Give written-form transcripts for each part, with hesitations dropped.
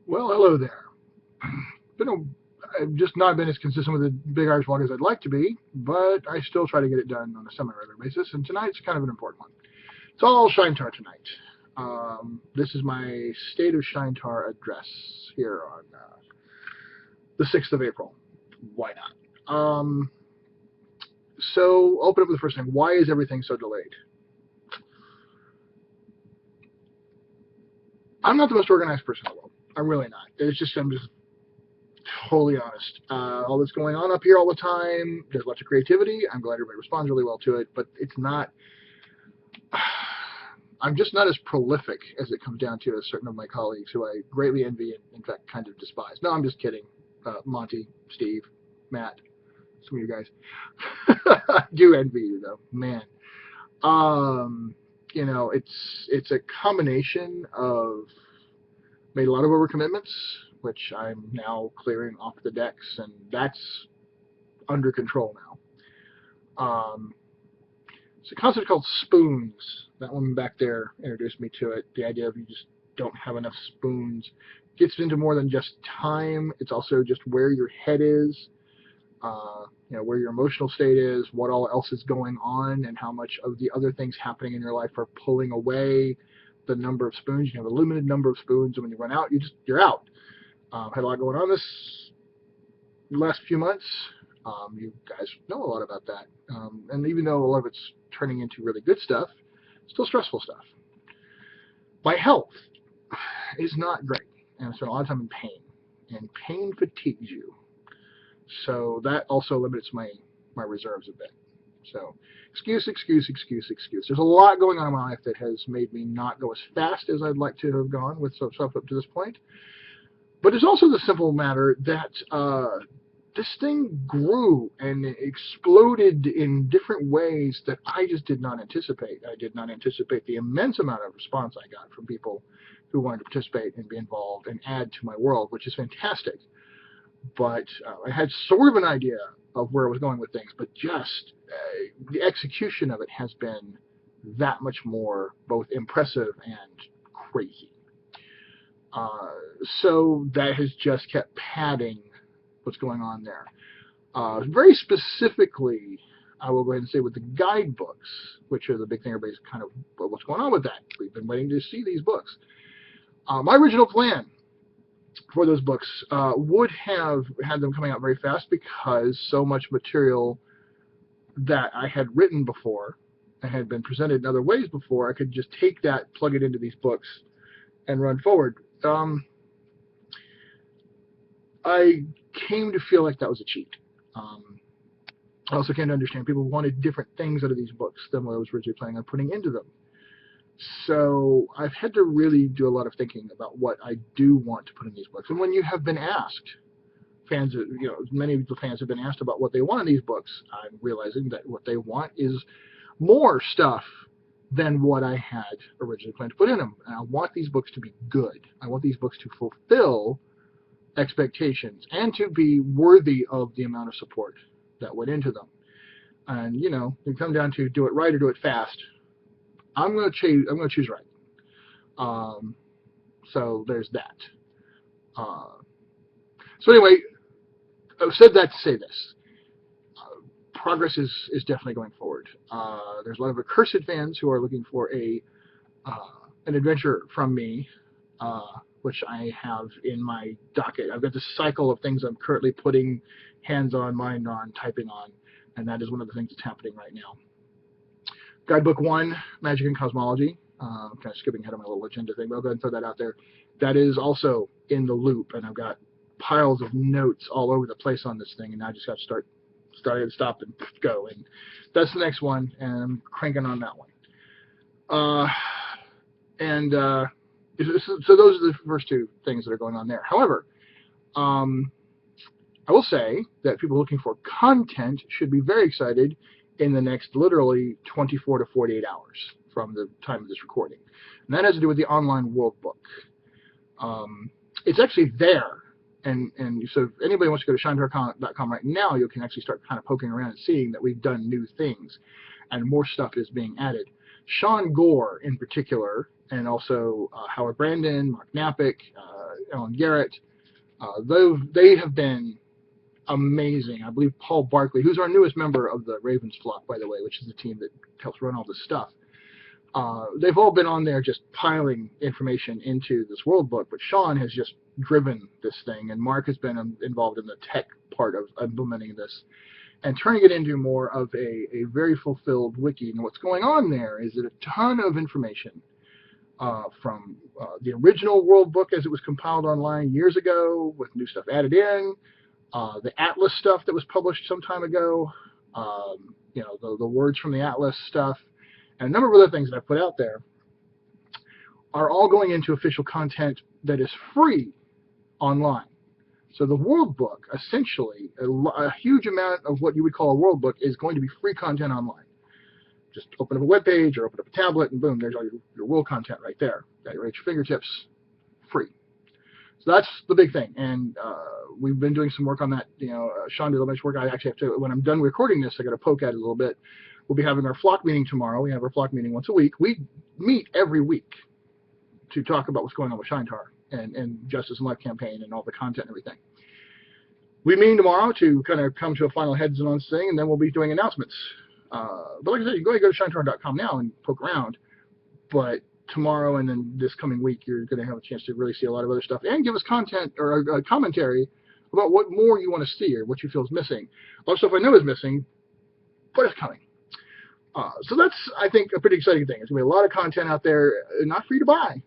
Well, hello there. Been I've just not been as consistent with the Big Irish Vlog as I'd like to be, but I still try to get it done on a semi-regular basis, and tonight's kind of an important one. It's all Shaintar tonight. This is my State of Shaintar address here on the 6th of April. Why not? So, I'll open up with the first thing. Why is everything so delayed? I'm not the most organized person in the world. I'm really not. I'm just totally honest. All that's going on up here all the time. There's lots of creativity. I'm glad everybody responds really well to it, but it's not. I'm just not as prolific as it comes down to as certain of my colleagues who I greatly envy and, in fact, kind of despise. No, I'm just kidding. Monty, Steve, Matt, some of you guys. I do envy you, though. Man. It's a combination of made a lot of overcommitments, which I'm now clearing off the decks, and that's under control now. It's a concept called spoons. That one back there introduced me to it. The idea of you just don't have enough spoons gets into more than just time. It's also just where your head is, where your emotional state is, what all else is going on, and how much of the other things happening in your life are pulling away the number of spoons. You have a limited number of spoons, and when you run out, you're out. Had a lot going on this last few months. You guys know a lot about that. And even though a lot of it's turning into really good stuff, still stressful stuff. My health is not great, and I spend a lot of time in pain, and pain fatigues you. So that also limits my reserves a bit. So excuse. There's a lot going on in my life that has made me not go as fast as I'd like to have gone with stuff up to this point. But there's also the simple matter that this thing grew and exploded in different ways that I just did not anticipate. I did not anticipate the immense amount of response I got from people who wanted to participate and be involved and add to my world, which is fantastic. But I had sort of an idea of where I was going with things, but just the execution of it has been that much more both impressive and crazy. So that has just kept padding what's going on there. Very specifically, I will go ahead and say with the guidebooks, which are the big thing everybody's kind of, well, what's going on with that? We've been waiting to see these books. My original plan for those books would have had them coming out very fast because so much material that I had written before and had been presented in other ways before, I could just take that, plug it into these books, and run forward. I came to feel like that was a cheat. I also came to understand people wanted different things out of these books than what I was originally planning on putting into them. So I've had to really do a lot of thinking about what I do want to put in these books. And when you have been asked, many of the fans have been asked about what they want in these books, I'm realizing that what they want is more stuff than what I had originally planned to put in them. And I want these books to be good. I want these books to fulfill expectations and to be worthy of the amount of support that went into them. And, you come down to do it right or do it fast. I'm going to choose right. So there's that. So anyway, I've said that to say this. Progress is definitely going forward. There's a lot of Accursed fans who are looking for an adventure from me, which I have in my docket. I've got this cycle of things I'm currently putting hands on, mind on, typing on, and that is one of the things that's happening right now. Guidebook 1, Magic and Cosmology. I'm kind of skipping ahead of my little agenda thing, but I'll go ahead and throw that out there. That is also in the loop, and I've got piles of notes all over the place on this thing, and now I just got to start and stop and go. And that's the next one, and I'm cranking on that one. So those are the first two things that are going on there. However, I will say that people looking for content should be very excited in the next literally 24 to 48 hours from the time of this recording. And that has to do with the online Worldbook. It's actually there. And so if anybody wants to go to shaintar.com right now, you can actually start kind of poking around and seeing that we've done new things and more stuff is being added. Sean Gore in particular, and also Howard Brandon, Mark Napick, Alan Garrett. They have been amazing. I believe Paul Barkley, who's our newest member of the Ravens flock, by the way, which is the team that helps run all this stuff. They've all been on there just piling information into this Worldbook, but Sean has just driven this thing, and Mark has been involved in the tech part of implementing this and turning it into more of a very fulfilled wiki. And what's going on there is that a ton of information from the original Worldbook as it was compiled online years ago with new stuff added in, the Atlas stuff that was published some time ago, the words from the Atlas stuff, and a number of other things that I put out there are all going into official content that is free online. So the Worldbook, essentially, a huge amount of what you would call a Worldbook is going to be free content online. Just open up a web page or open up a tablet, and boom, there's all your world content right there. Got it right at your fingertips, free. So that's the big thing, and we've been doing some work on that. Sean did a bunch of work. I actually have to, when I'm done recording this, I got to poke at it a little bit. We'll be having our flock meeting tomorrow. We have our flock meeting once a week. We meet every week to talk about what's going on with Shaintar and Justice and Life campaign and all the content and everything. We meet tomorrow to kind of come to a final heads on this thing, and then we'll be doing announcements. But like I said, you can go to shaintar.com now and poke around. But tomorrow and then this coming week, you're going to have a chance to really see a lot of other stuff and give us content or commentary about what more you want to see or what you feel is missing. A lot of stuff I know is missing, but it's coming. So that's, I think, a pretty exciting thing. There's going to be a lot of content out there, not for you to buy,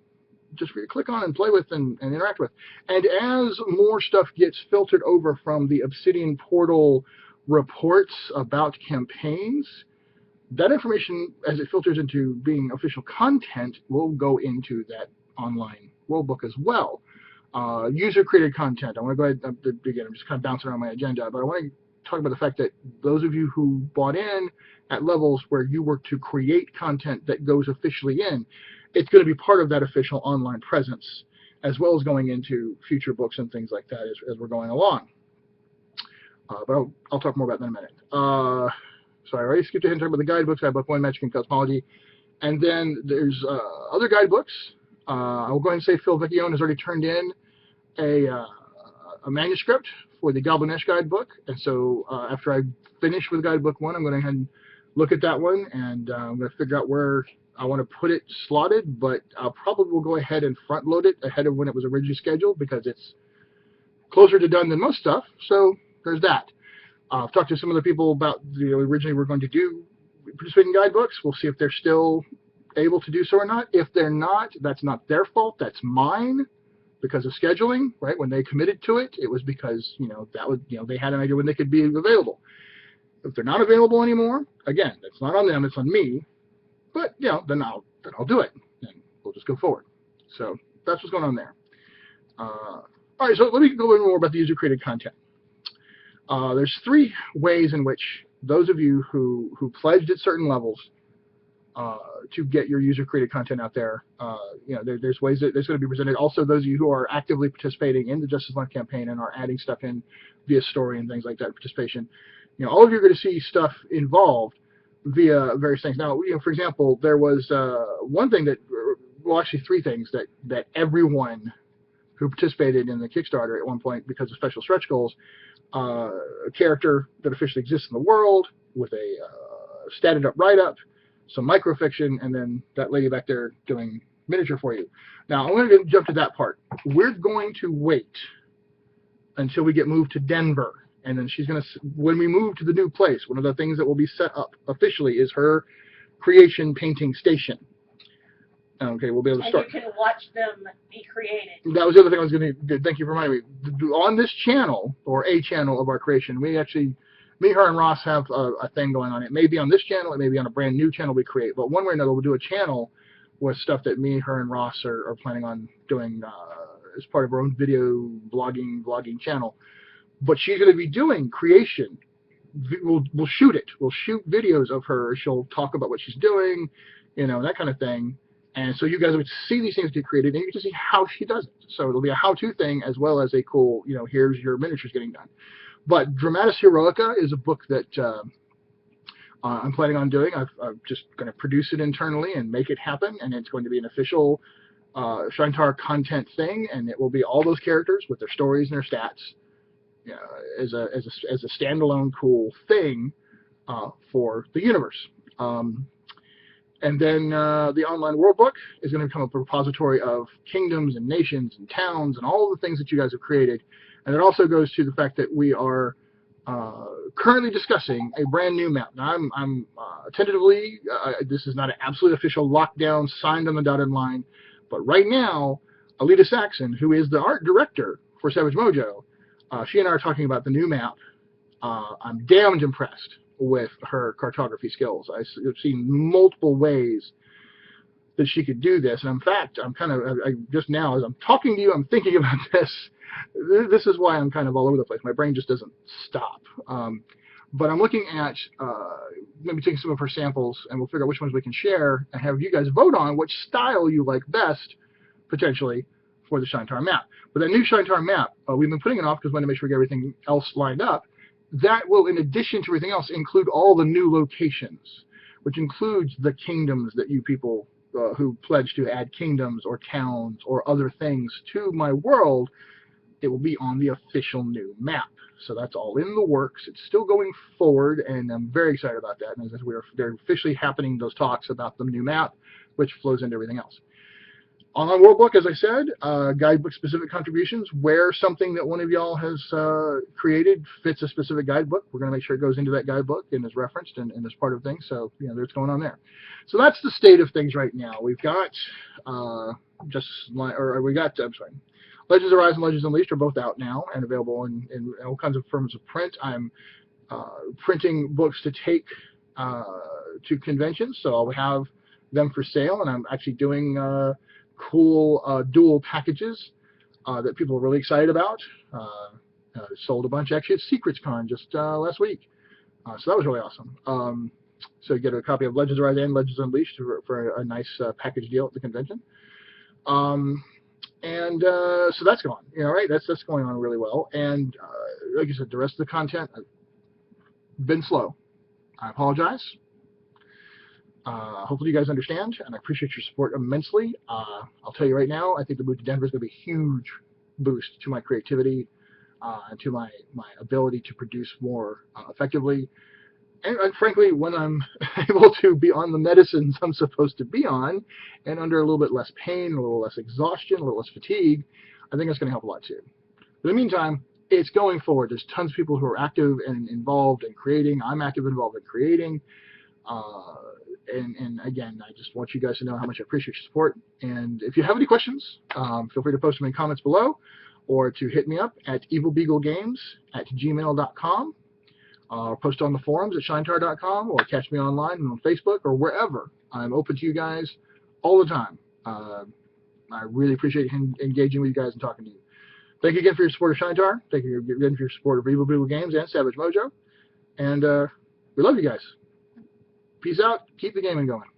just for you to click on and play with and interact with. And as more stuff gets filtered over from the Obsidian portal reports about campaigns, that information, as it filters into being official content, will go into that online Worldbook as well. User-created content. I want to go ahead, again, I'm just kind of bouncing around my agenda, but I want to talk about the fact that those of you who bought in at levels where you were to create content that goes officially in, it's going to be part of that official online presence, as well as going into future books and things like that as we're going along. But I'll talk more about that in a minute. So I already skipped ahead and talked about the guidebooks. I have book 1, Magic and Cosmology. And then there's other guidebooks. I will go ahead and say Phil Vecchione has already turned in a manuscript for the Goblin-esque guidebook. And so after I finish with Guidebook 1, I'm going to go ahead and look at that one, and I'm going to figure out where I want to put it slotted, but I probably will go ahead and front load it ahead of when it was originally scheduled because it's closer to done than most stuff. So there's that. I've talked to some other people about originally we're going to participate in guidebooks. We'll see if they're still able to do so or not. If they're not, that's not their fault. That's mine because of scheduling, right? When they committed to it, it was because, they had an idea when they could be available. If they're not available anymore, again, that's not on them, it's on me. But, then I'll do it, and we'll just go forward. So that's what's going on there. All right, so let me go into more about the user-created content. There's 3 ways in which those of you who pledged at certain levels to get your user-created content out there, there's ways that it's going to be presented. Also, those of you who are actively participating in the Justice Life campaign and are adding stuff in via story and things like that, participation, all of you are going to see stuff involved via various things. Now, for example, there was one thing actually 3 things that everyone who participated in the Kickstarter at one point because of special stretch goals, a character that officially exists in the world with a statted up write-up, some microfiction, and then that lady back there doing miniature for you. Now, I'm going to jump to that part. We're going to wait until we get moved to Denver. And then she's going to, when we move to the new place, one of the things that will be set up officially is her creation painting station. Okay, we'll be able to start. And you can watch them be created. That was the other thing I was going to do. Thank you for reminding me. On this channel, or a channel of our creation, we actually, me, her, and Ross have a thing going on. It may be on this channel, it may be on a brand new channel we create, but one way or another, we'll do a channel with stuff that me, her, and Ross are planning on doing as part of our own video vlogging channel. But she's going to be doing creation. We'll shoot it. We'll shoot videos of her. She'll talk about what she's doing, that kind of thing. And so you guys would see these things get created, and you get to see how she does it. So it'll be a how-to thing as well as a cool, here's your miniatures getting done. But Dramatis Heroica is a book that I'm planning on doing. I'm just going to produce it internally and make it happen, and it's going to be an official Shaintar content thing, and it will be all those characters with their stories and their stats, you know, as a standalone cool thing for the universe. And then the online Worldbook is going to become a repository of kingdoms and nations and towns and all the things that you guys have created. And it also goes to the fact that we are currently discussing a brand new map. Now, I'm tentatively, this is not an absolute official lockdown signed on the dotted line, but right now, Alita Saxon, who is the art director for Savage Mojo, she and I are talking about the new map. I'm damned impressed with her cartography skills. I've seen multiple ways that she could do this, and in fact, I'm kind of just now as I'm talking to you, I'm thinking about this. This is why I'm kind of all over the place. My brain just doesn't stop. But I'm looking at maybe taking some of her samples, and we'll figure out which ones we can share and have you guys vote on which style you like best, potentially, for the Shaintar map. But that new Shaintar map, we've been putting it off because we want to make sure we get everything else lined up. That will, in addition to everything else, include all the new locations, which includes the kingdoms that you people who pledge to add kingdoms or towns or other things to my world. It will be on the official new map. So that's all in the works. It's still going forward, and I'm very excited about that. And as they're officially happening, those talks about the new map, which flows into everything else. Online Worldbook, as I said, guidebook specific contributions. Where something that one of y'all has created fits a specific guidebook, we're going to make sure it goes into that guidebook and is referenced and is part of things. So, you know, there's going on there. So that's the state of things right now. We've got Legends Arise and Legends Unleashed are both out now and available in all kinds of forms of print. I'm printing books to take to conventions, so I'll have them for sale, and I'm actually doing cool dual packages that people are really excited about. Sold a bunch actually at SecretsCon just last week, so that was really awesome. So you get a copy of Legends Arise and Legends Unleashed for a nice package deal at the convention. So that's going, right? That's going on really well. And like I said, the rest of the content I've been slow. I apologize. Hopefully you guys understand, and I appreciate your support immensely. I'll tell you right now, I think the move to Denver is going to be a huge boost to my creativity and to my ability to produce more effectively. And frankly, when I'm able to be on the medicines I'm supposed to be on, and under a little bit less pain, a little less exhaustion, a little less fatigue, I think that's going to help a lot too. But in the meantime, it's going forward. There's tons of people who are active and involved in creating. I'm active and involved in creating. And again, I just want you guys to know how much I appreciate your support. And if you have any questions, feel free to post them in comments below, or to hit me up at evilbeaglegames@gmail.com. Or post on the forums at shaintar.com, or catch me online and on Facebook or wherever. I'm open to you guys all the time. I really appreciate engaging with you guys and talking to you. Thank you again for your support of Shaintar. Thank you again for your support of Evil Beagle Games and Savage Mojo. And we love you guys. Peace out. Keep the gaming going.